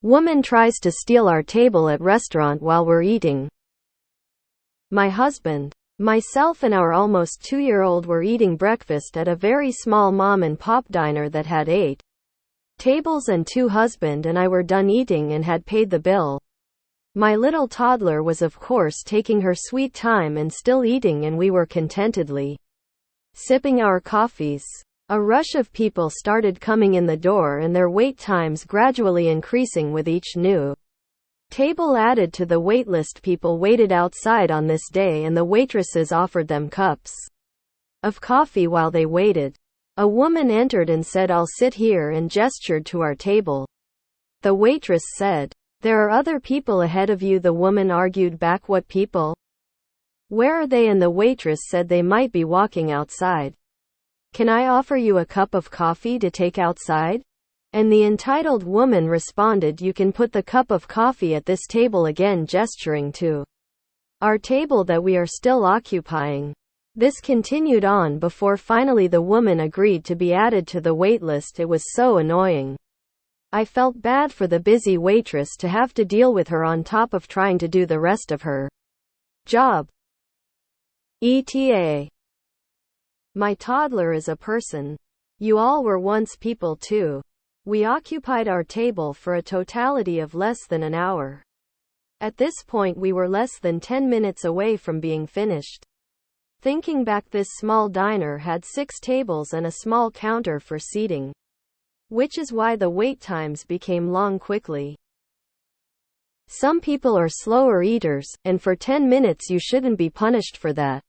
Woman tries to steal our table at restaurant while we're eating. My husband, myself and our almost 2-year-old were eating breakfast at a very small mom-and-pop diner that had 8 tables, and husband and I were done eating and had paid the bill. My little toddler was of course taking her sweet time and still eating, and we were contentedly sipping our coffees. A rush of people started coming in the door, and their wait times gradually increasing with each new table added to the waitlist. People waited outside on this day, and the waitresses offered them cups of coffee while they waited. A woman entered and said, "I'll sit here," and gestured to our table. The waitress said, "There are other people ahead of you." The woman argued back, "What people? Where are they?" And the waitress said they might be walking outside. "Can I offer you a cup of coffee to take outside?" And the entitled woman responded, "You can put the cup of coffee at this table," again gesturing to our table that we are still occupying. This continued on before finally the woman agreed to be added to the waitlist. It was so annoying. I felt bad for the busy waitress to have to deal with her on top of trying to do the rest of her job. AITA. My toddler is a person. You all were once people too. We occupied our table for a totality of less than an hour. At this point we were less than 10 minutes away from being finished. Thinking back, this small diner had 6 tables and a small counter for seating, which is why the wait times became long quickly. Some people are slower eaters, and for 10 minutes you shouldn't be punished for that.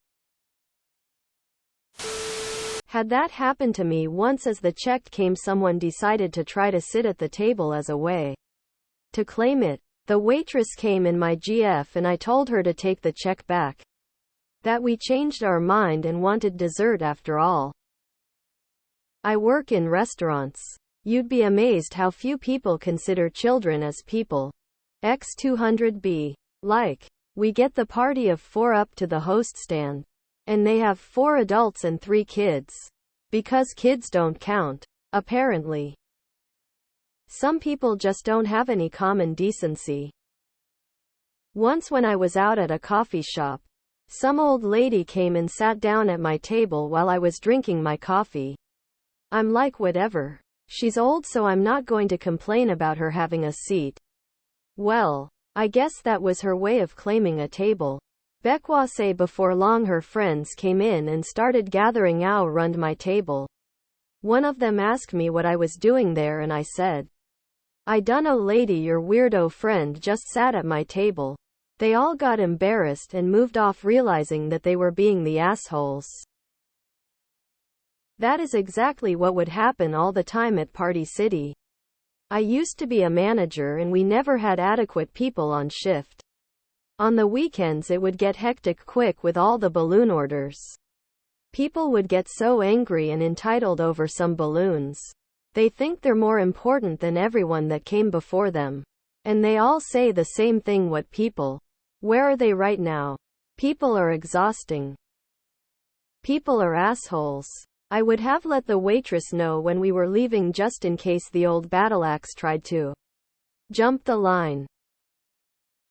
Had that happened to me once. As the check came, someone decided to try to sit at the table as a way to claim it. The waitress came in my GF and I told her to take the check back. That we changed our mind and wanted dessert after all. I work in restaurants. You'd be amazed how few people consider children as people. X200B. Like, we get the party of 4 up to the host stand, and they have 4 adults and 3 kids. Because kids don't count, apparently. Some people just don't have any common decency. Once when I was out at a coffee shop, some old lady came and sat down at my table while I was drinking my coffee. I'm like, whatever. She's old, so I'm not going to complain about her having a seat. Well, I guess that was her way of claiming a table. Bekwase. Before long her friends came in and started gathering around my table. One of them asked me what I was doing there, and I said, "I dunno lady, your weirdo friend just sat at my table." They all got embarrassed and moved off, realizing that they were being the assholes. That is exactly what would happen all the time at Party City. I used to be a manager and we never had adequate people on shift. On the weekends it would get hectic quick with all the balloon orders. People would get so angry and entitled over some balloons. They think they're more important than everyone that came before them. And they all say the same thing, "What people? Where are they right now?" People are exhausting. People are assholes. I would have let the waitress know when we were leaving just in case the old battleaxe tried to jump the line.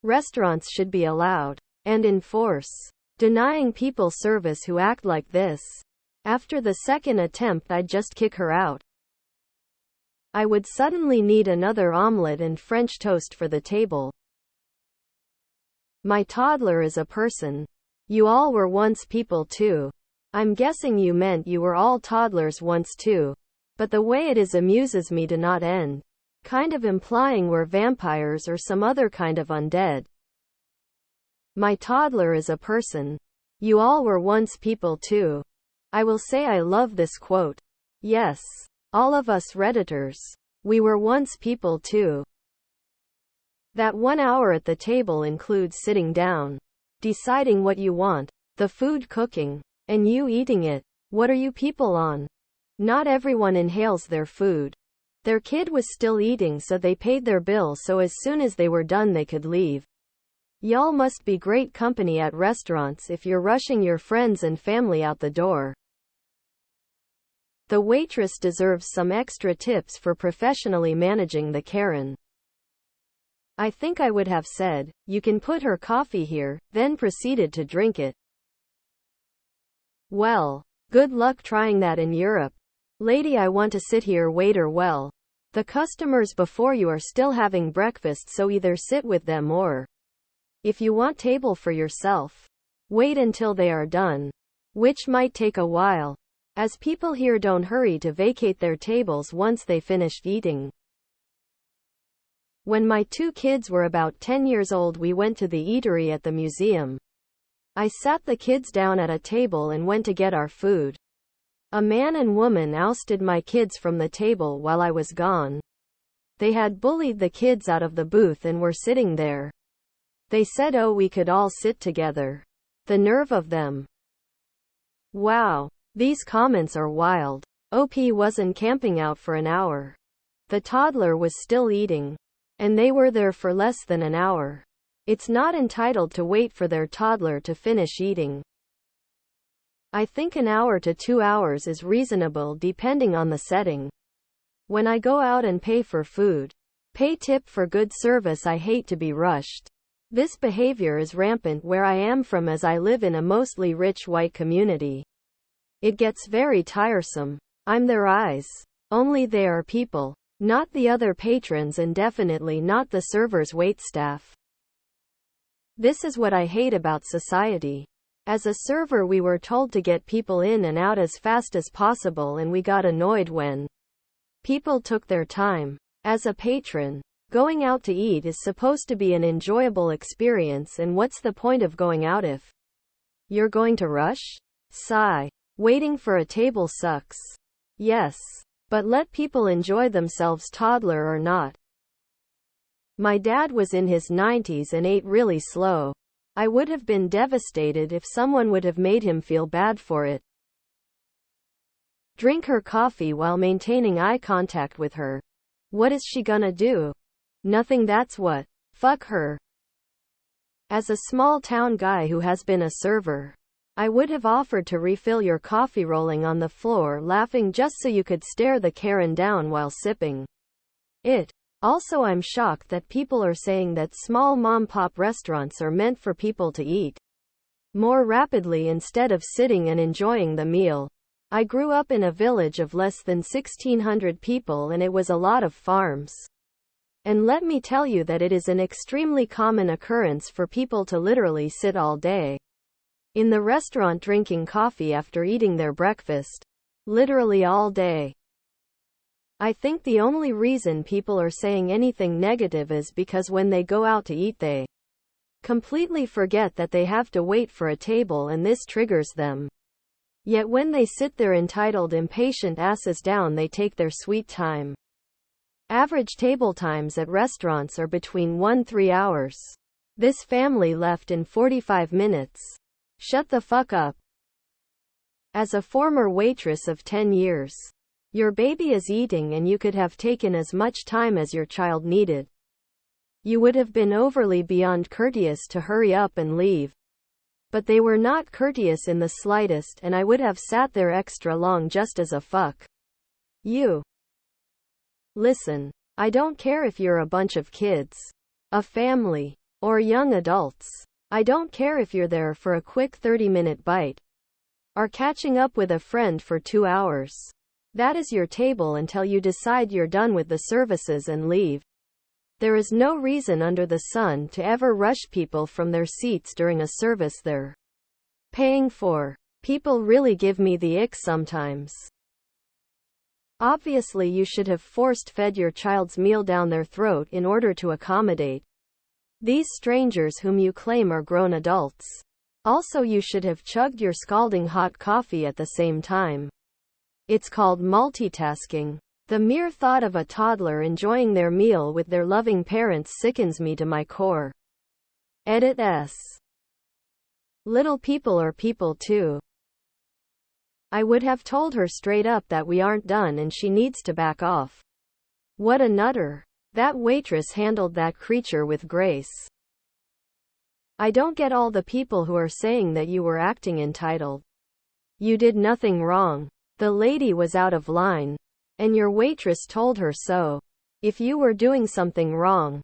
Restaurants should be allowed and enforce denying people service who act like this. After the second attempt I'd just kick her out. I would suddenly need another omelette and French toast for the table. My toddler is a person. You all were once people too. I'm guessing you meant you were all toddlers once too. But the way it is amuses me to not end. Kind of implying we're vampires or some other kind of undead. My toddler is a person. You all were once people too. I will say I love this quote. Yes. All of us Redditors. We were once people too. That 1 hour at the table includes sitting down, deciding what you want, the food cooking, and you eating it. What are you people on? Not everyone inhales their food. Their kid was still eating, so they paid their bill, so as soon as they were done they could leave. Y'all must be great company at restaurants if you're rushing your friends and family out the door. The waitress deserves some extra tips for professionally managing the Karen. I think I would have said, "You can put her coffee here," then proceeded to drink it. Well, good luck trying that in Europe. Lady, I want to sit here. Waiter, well, the customers before you are still having breakfast, so either sit with them or, if you want table for yourself, wait until they are done. Which might take a while, as people here don't hurry to vacate their tables once they finished eating. When my 2 kids were about 10 years old, we went to the eatery at the museum. I sat the kids down at a table and went to get our food. A man and woman ousted my kids from the table while I was gone. They had bullied the kids out of the booth and were sitting there. They said, "Oh, we could all sit together." The nerve of them. Wow. These comments are wild. OP wasn't camping out for an hour. The toddler was still eating. And they were there for less than an hour. It's not entitled to wait for their toddler to finish eating. I think an hour to 2 hours is reasonable depending on the setting. When I go out and pay for food, pay tip for good service, I hate to be rushed. This behavior is rampant where I am from, as I live in a mostly rich white community. It gets very tiresome. I'm their eyes. Only they are people, not the other patrons, and definitely not the server's waitstaff. This is what I hate about society. As a server, we were told to get people in and out as fast as possible, and we got annoyed when people took their time. As a patron, going out to eat is supposed to be an enjoyable experience, and what's the point of going out if you're going to rush? Sigh. Waiting for a table sucks. Yes. But let people enjoy themselves, toddler or not. My dad was in his 90s and ate really slow. I would have been devastated if someone would have made him feel bad for it. Drink her coffee while maintaining eye contact with her. What is she gonna do? Nothing, that's what. Fuck her. As a small town guy who has been a server, I would have offered to refill your coffee, rolling on the floor laughing just so you could stare the Karen down while sipping it. Also, I'm shocked that people are saying that small mom-pop restaurants are meant for people to eat more rapidly instead of sitting and enjoying the meal. I grew up in a village of less than 1,600 people, and it was a lot of farms. And let me tell you that it is an extremely common occurrence for people to literally sit all day in the restaurant drinking coffee after eating their breakfast. Literally all day. I think the only reason people are saying anything negative is because when they go out to eat, they completely forget that they have to wait for a table, and this triggers them. Yet when they sit their entitled, impatient asses down, they take their sweet time. Average table times at restaurants are between 1-3 hours. This family left in 45 minutes. Shut the fuck up. As a former waitress of 10 years, your baby is eating and you could have taken as much time as your child needed. You would have been overly beyond courteous to hurry up and leave. But they were not courteous in the slightest, and I would have sat there extra long just as a fuck you. Listen, I don't care if you're a bunch of kids, a family, or young adults. I don't care if you're there for a quick 30-minute bite, or catching up with a friend for 2 hours. That is your table until you decide you're done with the services and leave. There is no reason under the sun to ever rush people from their seats during a service they're paying for. People really give me the ick sometimes. Obviously, you should have force-fed your child's meal down their throat in order to accommodate these strangers whom you claim are grown adults. Also, you should have chugged your scalding hot coffee at the same time. It's called multitasking. The mere thought of a toddler enjoying their meal with their loving parents sickens me to my core. Edit S. Little people are people too. I would have told her straight up that we aren't done and she needs to back off. What a nutter. That waitress handled that creature with grace. I don't get all the people who are saying that you were acting entitled. You did nothing wrong. The lady was out of line, and your waitress told her so. If you were doing something wrong,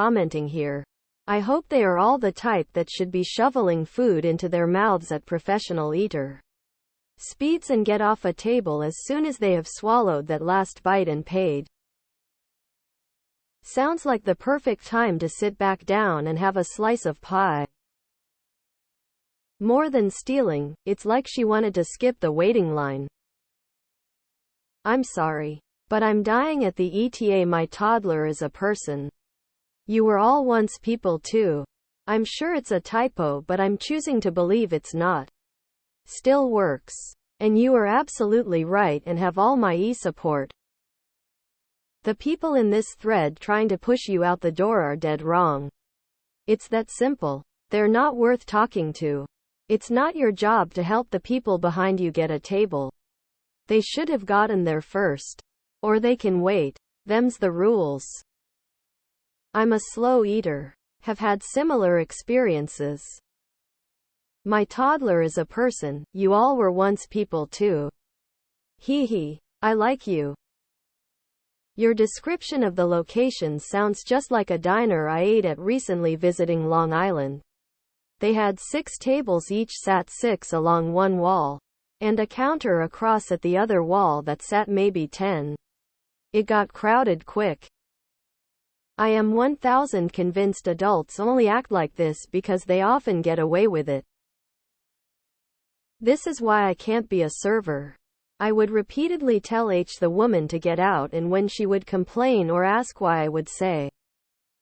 commenting here. I hope they are all the type that should be shoveling food into their mouths at professional eater speeds and get off a table as soon as they have swallowed that last bite and paid. Sounds like the perfect time to sit back down and have a slice of pie. More than stealing, it's like she wanted to skip the waiting line. I'm sorry, but I'm dying at the ETA. My toddler is a person. You were all once people too. I'm sure it's a typo, but I'm choosing to believe it's not. Still works. And you are absolutely right and have all my support. The people in this thread trying to push you out the door are dead wrong. It's that simple. They're not worth talking to. It's not your job to help the people behind you get a table. They should have gotten there first. Or they can wait. Them's the rules. I'm a slow eater. Have had similar experiences. My toddler is a person. You all were once people too. Hee hee. I like you. Your description of the location sounds just like a diner I ate at recently visiting Long Island. They had 6 tables, each sat 6 along one wall, and a counter across at the other wall that sat maybe 10. It got crowded quick. I am 1000 convinced adults only act like this because they often get away with it. This is why I can't be a server. I would repeatedly tell the woman to get out, and when she would complain or ask why, I would say,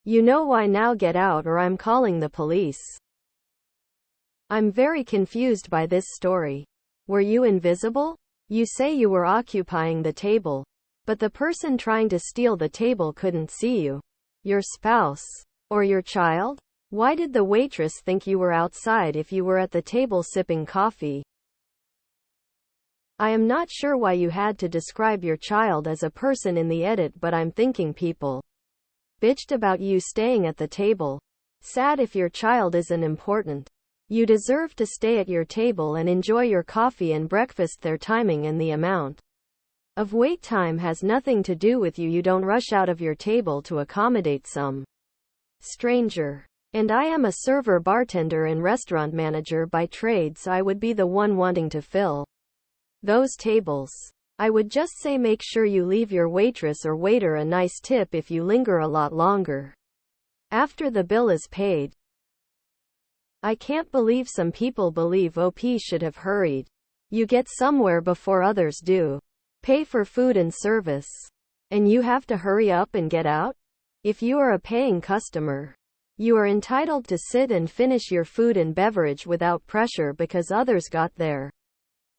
"You know why now, get out or I'm calling the police." I'm very confused by this story. Were you invisible? You say you were occupying the table, but the person trying to steal the table couldn't see you. Your spouse? Or your child? Why did the waitress think you were outside if you were at the table sipping coffee? I am not sure why you had to describe your child as a person in the edit, but I'm thinking people bitched about you staying at the table. Sad if your child isn't important. You deserve to stay at your table and enjoy your coffee and breakfast. Their timing and the amount of wait time has nothing to do with you. You don't rush out of your table to accommodate some stranger. And I am a server, bartender, and restaurant manager by trade, so I would be the one wanting to fill those tables. I would just say make sure you leave your waitress or waiter a nice tip if you linger a lot longer after the bill is paid. I can't believe some people believe OP should have hurried. You get somewhere before others do. Pay for food and service. And you have to hurry up and get out? If you are a paying customer, you are entitled to sit and finish your food and beverage without pressure because others got there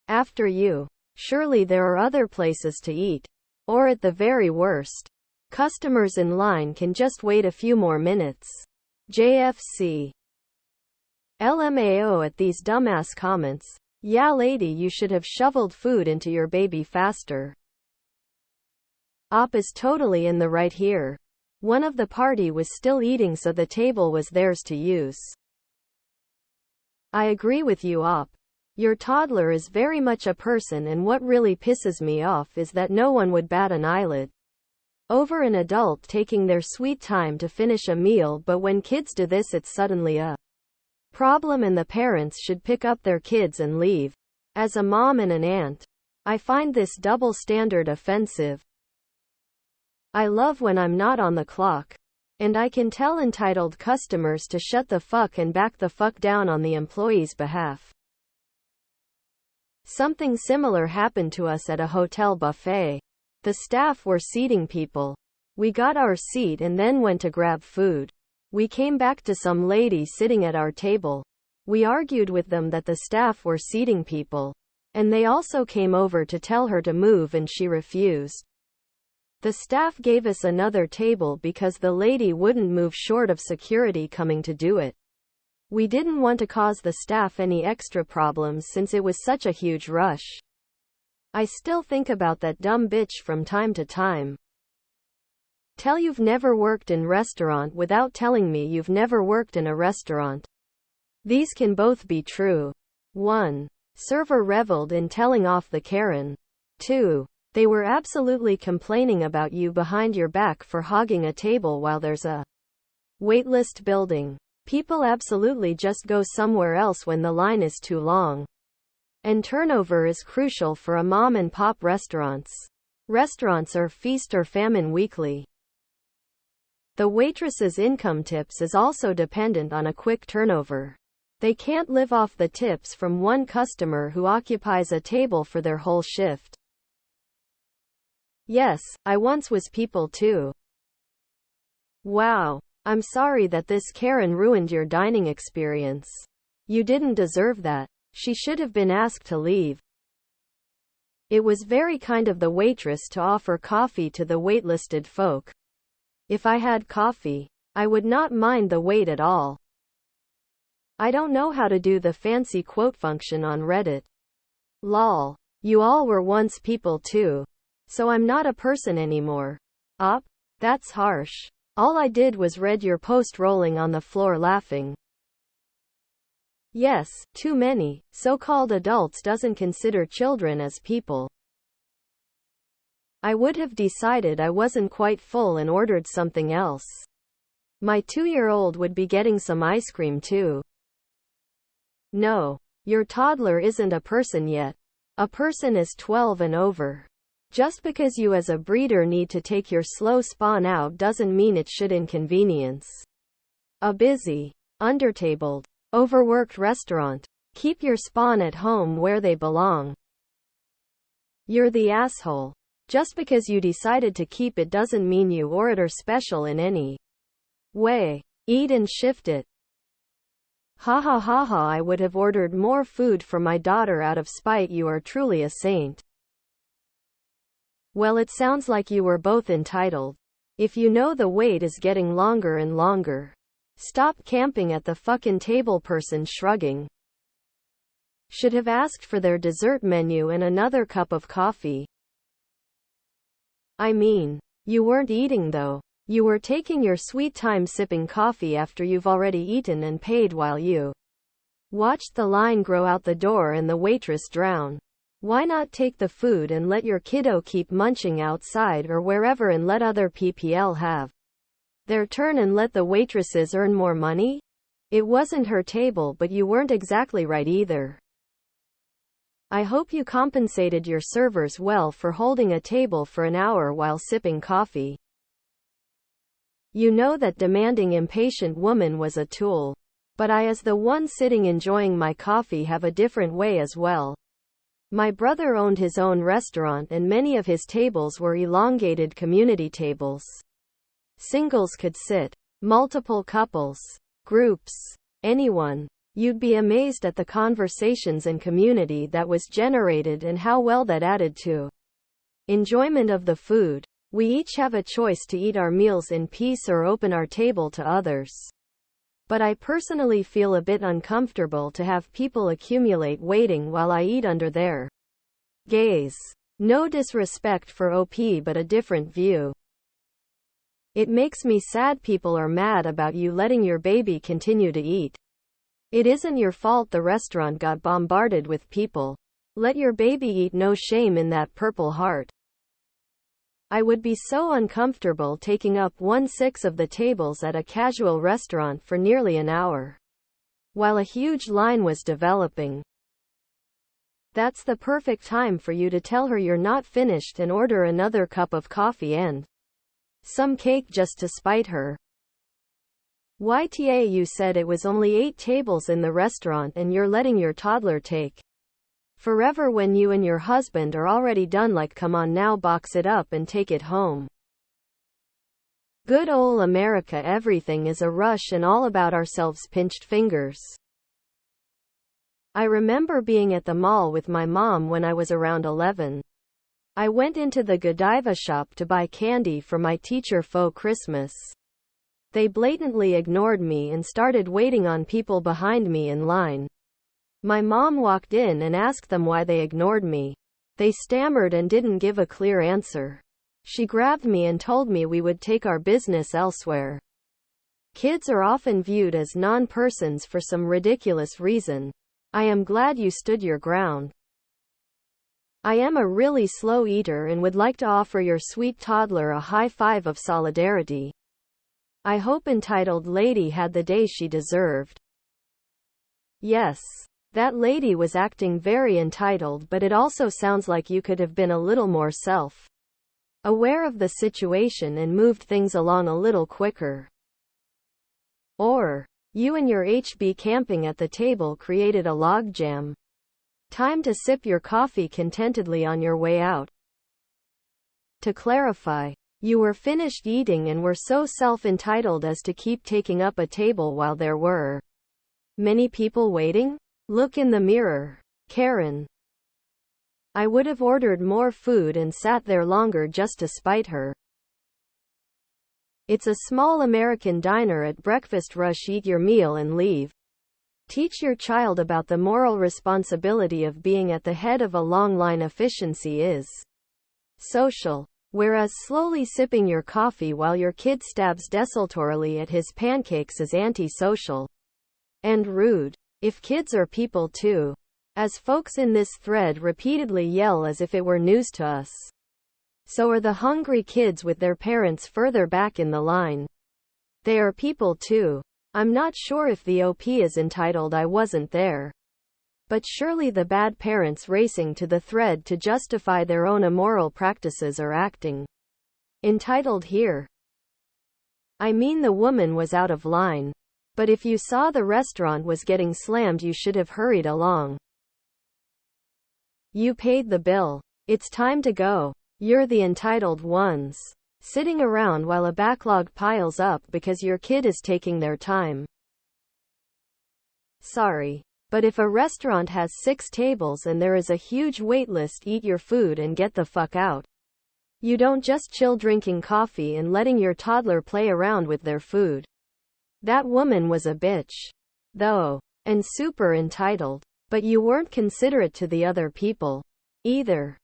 after you. Surely there are other places to eat. Or at the very worst, customers in line can just wait a few more minutes. JFC. LMAO at these dumbass comments. Yeah lady, you should have shoveled food into your baby faster. Op is totally in the right here. One of the party was still eating, so the table was theirs to use. I agree with you, Op. Your toddler is very much a person, and what really pisses me off is that no one would bat an eyelid over an adult taking their sweet time to finish a meal, but when kids do this, it's suddenly a problem and the parents should pick up their kids and leave. As a mom and an aunt, I find this double standard offensive. I love when I'm not on the clock, and I can tell entitled customers to shut the fuck and back the fuck down on the employee's behalf. Something similar happened to us at a hotel buffet. The staff were seating people. We got our seat and then went to grab food. We came back to some lady sitting at our table. We argued with them that the staff were seating people, and they also came over to tell her to move and she refused. The staff gave us another table because the lady wouldn't move short of security coming to do it. We didn't want to cause the staff any extra problems since it was such a huge rush. I still think about that dumb bitch from time to time. Tell you've never worked in restaurant without telling me you've never worked in a restaurant. These can both be true. 1. Server reveled in telling off the Karen. 2. They were absolutely complaining about you behind your back for hogging a table while there's a waitlist building. People absolutely just go somewhere else when the line is too long. And turnover is crucial for a mom and pop restaurants. Restaurants are feast or famine weekly. The waitress's income tips is also dependent on a quick turnover. They can't live off the tips from one customer who occupies a table for their whole shift. Yes, I once was people too. Wow. I'm sorry that this Karen ruined your dining experience. You didn't deserve that. She should have been asked to leave. It was very kind of the waitress to offer coffee to the waitlisted folk. If I had coffee, I would not mind the wait at all. I don't know how to do the fancy quote function on Reddit. Lol. You all were once people too. So I'm not a person anymore. Op? That's harsh. All I did was read your post rolling on the floor laughing. Yes, too many so-called adults doesn't consider children as people. I would have decided I wasn't quite full and ordered something else. My 2-year-old would be getting some ice cream too. No, your toddler isn't a person yet. A person is 12 and over. Just because you as a breeder need to take your slow spawn out doesn't mean it should inconvenience a busy, undertabled, overworked restaurant. Keep your spawn at home where they belong. You're the asshole. Just because you decided to keep it doesn't mean you or it are special in any way. Eat and shift it. Ha ha ha ha. I would have ordered more food for my daughter out of spite. You are truly a saint. Well, it sounds like you were both entitled. If you know the wait is getting longer and longer, stop camping at the fucking table. Person shrugging. Should have asked for their dessert menu and another cup of coffee. I mean, you weren't eating though. You were taking your sweet time sipping coffee after you've already eaten and paid while you watched the line grow out the door and the waitress drown. Why not take the food and let your kiddo keep munching outside or wherever and let other PPL have their turn and let the waitresses earn more money? It wasn't her table, but you weren't exactly right either. I hope you compensated your servers well for holding a table for an hour while sipping coffee. You know that demanding impatient woman was a tool. But I as the one sitting enjoying my coffee have a different way as well. My brother owned his own restaurant and many of his tables were elongated community tables. Singles could sit. Multiple couples. Groups. Anyone. You'd be amazed at the conversations and community that was generated and how well that added to enjoyment of the food. We each have a choice to eat our meals in peace or open our table to others. But I personally feel a bit uncomfortable to have people accumulate waiting while I eat under their gaze. No disrespect for OP, but a different view. It makes me sad people are mad about you letting your baby continue to eat. It isn't your fault the restaurant got bombarded with people. Let your baby eat, no shame in that Purple Heart. I would be so uncomfortable taking up 1/6 of the tables at a casual restaurant for nearly an hour, while a huge line was developing. That's the perfect time for you to tell her you're not finished and order another cup of coffee and some cake just to spite her. YTA, you said it was only 8 tables in the restaurant and you're letting your toddler take forever when you and your husband are already done. Like, come on now, box it up and take it home. Good ol' America, everything is a rush and all about ourselves. Pinched fingers. I remember being at the mall with my mom when I was around 11. I went into the Godiva shop to buy candy for my teacher for Christmas. They blatantly ignored me and started waiting on people behind me in line. My mom walked in and asked them why they ignored me. They stammered and didn't give a clear answer. She grabbed me and told me we would take our business elsewhere. Kids are often viewed as non-persons for some ridiculous reason. I am glad you stood your ground. I am a really slow eater and would like to offer your sweet toddler a high five of solidarity. I hope entitled lady had the day she deserved. Yes, that lady was acting very entitled, but it also sounds like you could have been a little more self-aware of the situation and moved things along a little quicker. Or, you and your HB camping at the table created a logjam. Time to sip your coffee contentedly on your way out. To clarify, you were finished eating and were so self-entitled as to keep taking up a table while there were many people waiting? Look in the mirror, Karen. I would have ordered more food and sat there longer just to spite her. It's a small American diner at breakfast rush. Eat your meal and leave. Teach your child about the moral responsibility of being at the head of a long line. Efficiency is social. Whereas slowly sipping your coffee while your kid stabs desultorily at his pancakes is antisocial and rude. If kids are people too, as folks in this thread repeatedly yell as if it were news to us, so are the hungry kids with their parents further back in the line. They are people too. I'm not sure if the OP is entitled I wasn't there. But surely the bad parents racing to the thread to justify their own immoral practices are acting entitled here. I mean, the woman was out of line. But if you saw the restaurant was getting slammed, you should have hurried along. You paid the bill. It's time to go. You're the entitled ones, sitting around while a backlog piles up because your kid is taking their time. Sorry. But if a restaurant has 6 tables and there is a huge wait list, eat your food and get the fuck out. You don't just chill drinking coffee and letting your toddler play around with their food. That woman was a bitch, though, and super entitled. But you weren't considerate to the other people either.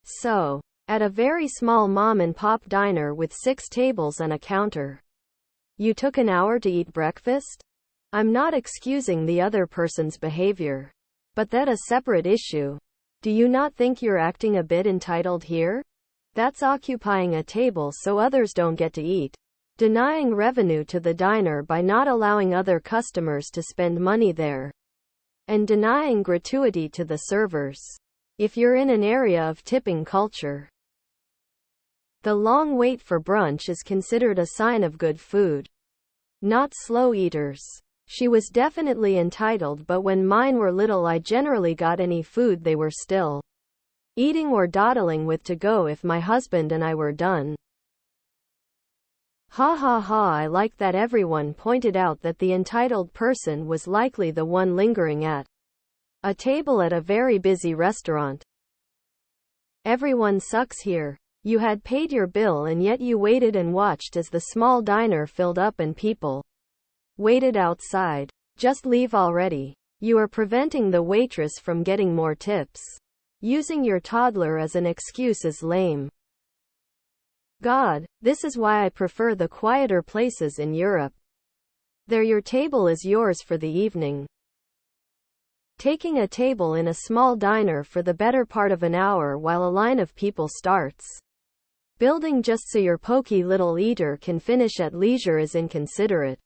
So, at a very small mom and pop diner with 6 tables and a counter, you took an hour to eat breakfast? I'm not excusing the other person's behavior, but that's a separate issue. Do you not think you're acting a bit entitled here? That's occupying a table so others don't get to eat. Denying revenue to the diner by not allowing other customers to spend money there. And denying gratuity to the servers. If you're in an area of tipping culture, the long wait for brunch is considered a sign of good food. Not slow eaters. She was definitely entitled, but when mine were little I generally got any food they were still eating or dawdling with to go if my husband and I were done. Ha ha ha. I like that everyone pointed out that the entitled person was likely the one lingering at a table at a very busy restaurant. Everyone sucks here. You had paid your bill and yet you waited and watched as the small diner filled up and people waited outside. Just leave already. You are preventing the waitress from getting more tips. Using your toddler as an excuse is lame. God, this is why I prefer the quieter places in Europe. There your table is yours for the evening. Taking a table in a small diner for the better part of an hour while a line of people starts building just so your pokey little eater can finish at leisure is inconsiderate.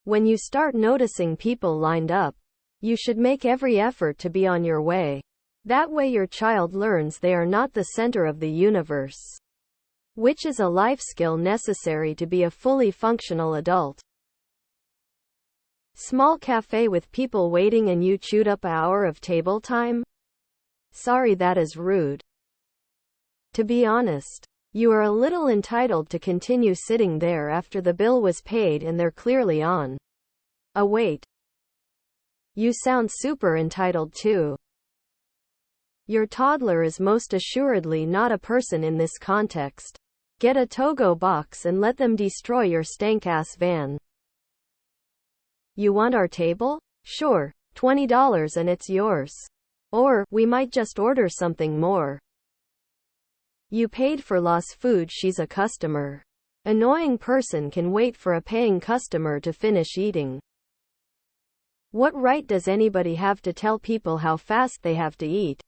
When you start noticing people lined up, you should make every effort to be on your way. That way your child learns they are not the center of the universe, which is a life skill necessary to be a fully functional adult. Small cafe with people waiting and you chewed up an hour of table time? Sorry, that is rude. To be honest, you are a little entitled to continue sitting there after the bill was paid and they're clearly on a wait. You sound super entitled too. Your toddler is most assuredly not a person in this context. Get a Togo box and let them destroy your stank-ass van. You want our table? Sure, $20 and it's yours. Or, we might just order something more. You paid for lost food, she's a customer. Annoying person can wait for a paying customer to finish eating. What right does anybody have to tell people how fast they have to eat?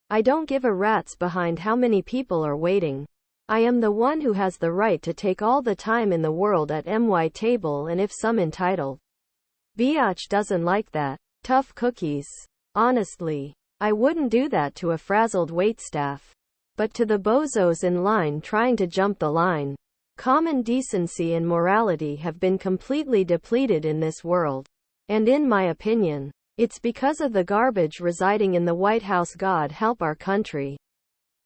I don't give a rat's behind how many people are waiting. I am the one who has the right to take all the time in the world at my table, and if some entitled biatch doesn't like that, tough cookies. Honestly, I wouldn't do that to a frazzled waitstaff. But to the bozos in line trying to jump the line, common decency and morality have been completely depleted in this world. And in my opinion, it's because of the garbage residing in the White House. God help our country.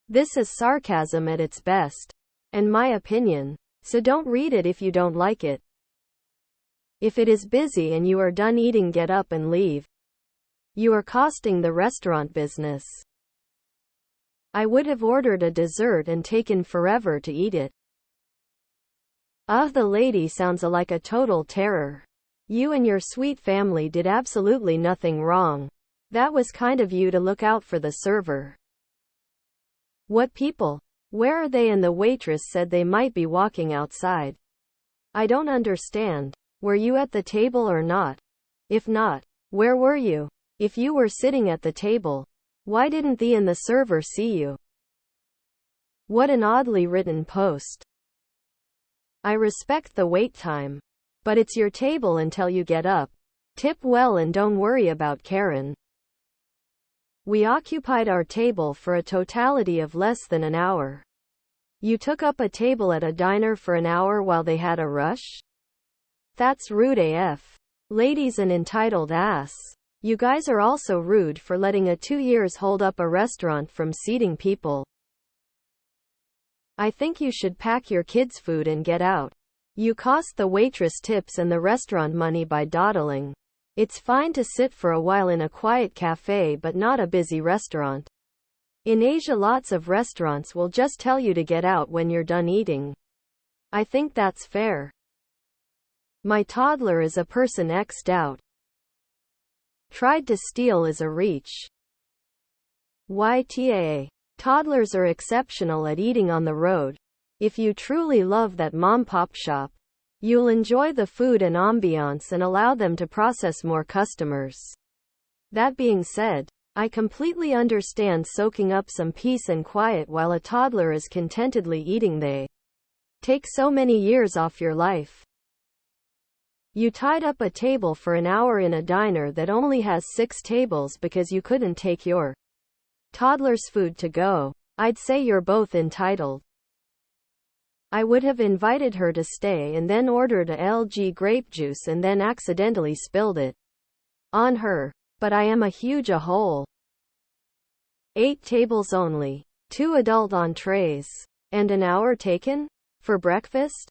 This is sarcasm at its best. And my opinion. So don't read it if you don't like it. If it is busy and you are done eating, get up and leave. You are costing the restaurant business. I would have ordered a dessert and taken forever to eat it. The lady sounds like a total terror. You and your sweet family did absolutely nothing wrong. That was kind of you to look out for the server. What people? Where are they? And the waitress said they might be walking outside. I don't understand. Were you at the table or not? If not, where were you? If you were sitting at the table, why didn't the server see you? What an oddly written post. I respect the wait time. But it's your table until you get up. Tip well and don't worry about Karen. We occupied our table for a totality of less than an hour. You took up a table at a diner for an hour while they had a rush? That's rude AF. Ladies, an entitled ass. You guys are also rude for letting a 2 years hold up a restaurant from seating people. I think you should pack your kids' food and get out. You cost the waitress tips and the restaurant money by dawdling. It's fine to sit for a while in a quiet cafe, but not a busy restaurant. In Asia, lots of restaurants will just tell you to get out when you're done eating. I think that's fair. My toddler is a person X'd out. Tried to steal is a reach. YTA. Toddlers are exceptional at eating on the road. If you truly love that mom-pop shop, you'll enjoy the food and ambiance and allow them to process more customers. That being said, I completely understand soaking up some peace and quiet while a toddler is contentedly eating. They take so many years off your life. You tied up a table for an hour in a diner that only has 6 tables because you couldn't take your toddler's food to go. I'd say you're both entitled. I would have invited her to stay and then ordered a LG grape juice and then accidentally spilled it on her. But I am a huge a-hole. 8 tables only. 2 adult entrees. And an hour taken? For breakfast?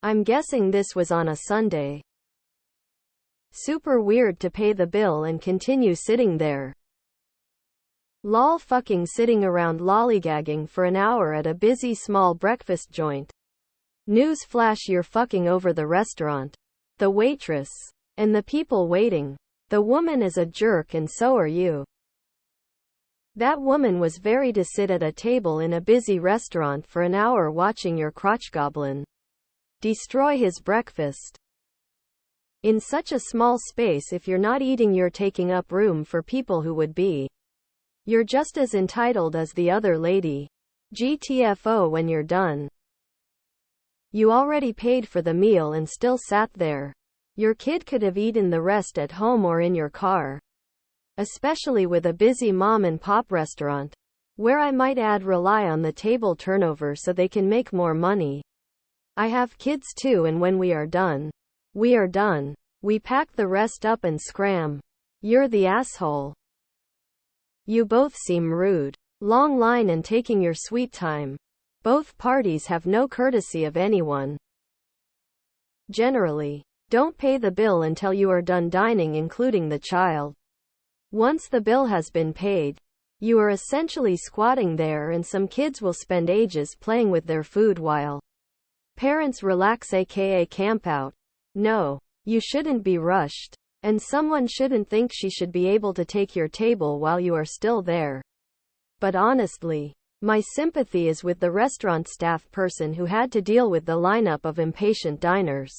I'm guessing this was on a Sunday. Super weird to pay the bill and continue sitting there. Lol, fucking sitting around lollygagging for an hour at a busy small breakfast joint. News flash, you're fucking over the restaurant, the waitress, and the people waiting. The woman is a jerk and so are you. That woman was very to sit at a table in a busy restaurant for an hour watching your crotch goblin destroy his breakfast. In such a small space, if you're not eating, you're taking up room for people who would be. You're just as entitled as the other lady. GTFO when you're done. You already paid for the meal and still sat there. Your kid could have eaten the rest at home or in your car. Especially with a busy mom and pop restaurant, where I might add rely on the table turnover so they can make more money. I have kids too, and when we are done, we pack the rest up and scram. You're the asshole. You both seem rude. Long line and taking your sweet time. Both parties have no courtesy of anyone. Generally, don't pay the bill until you are done dining, including the child. Once the bill has been paid, You are essentially squatting there, and some kids will spend ages playing with their food while parents relax, aka camp out. No, you shouldn't be rushed. And someone shouldn't think she should be able to take your table while you are still there. But honestly, my sympathy is with the restaurant staff person who had to deal with the lineup of impatient diners.